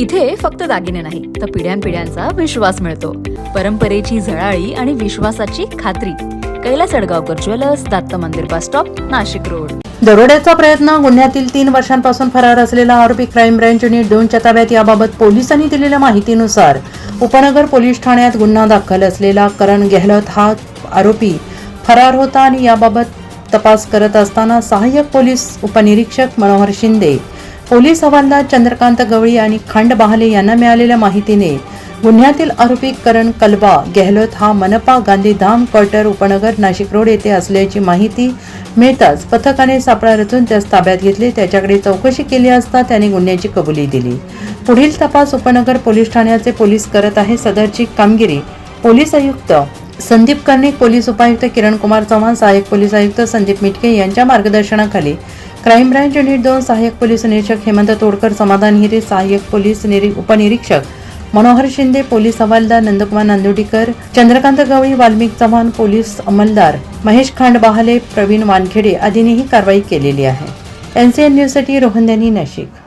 इथे फक्त दागिने नाही तर पिढ्यानपिढ्यांचा विश्वास मिळतो. परंपरेची झळाळी आणि विश्वासाची खात्री. कैलास अडगावकर ज्वेलर्स, दत्त मंदिर बस स्टॉप, नाशिक रोड. दरोड्याचा प्रयत्न. गुन्ह्यातील 3 वर्षांपासून फरार असलेला आरोपी क्राईम ब्रँच युनिट 2च्या ताब्यात. याबाबत पोलिसांनी दिलेल्या माहितीनुसार उपनगर पोलीस ठाण्यात गुन्हा दाखल असलेला करण गेहलोत हा आरोपी फरार होता आणि याबाबत तपास करत असताना सहाय्यक पोलीस उपनिरीक्षक मनोहर शिंदे, पोलीस हवालदार चंद्रकांत गवळी आणि खंड बहाले यांना मिळालेल्या माहितीने गुन्ह्यातील आरोपी करण कलबा गेहलोत हा मनपा गांधीधाम क्वार्टर उपनगर नाशिक रोड येथे असल्याची माहिती मिळताच पथकाने सापळा रचून त्यास ताब्यात घेतले. त्याच्याकडे चौकशी केली असता त्याने गुन्ह्याची कबुली दिली. पुढील तपास उपनगर पोलीस ठाण्याचे पोलीस करत आहे. सदरची कामगिरी पोलीस आयुक्त संदीप कर्णिक, पोलीस उपायुक्त किरण कुमार चव्हाण, सहाय्यक पोलीस आयुक्त संदीप मिटके यांच्या मार्गदर्शनाखाली क्राईम ब्रँच युनिट 2 सहाय्यक पोलीस निरीक्षक हेमंत तोडकर, समाधान हिरे, सहाय्यक पोलीस उपनिरीक्षक मनोहर शिंदे, पोलीस हवालदार नंदकुमार नांदोडीकर, चंद्रकांत गवळी, वाल्मिक चव्हाण, पोलीस अंमलदार महेश खंड बहाले, प्रवीण वानखेडे आदींनी ही कारवाई केलेली आहे. NCN न्यूजसाठी रोहन दैनी, नाशिक.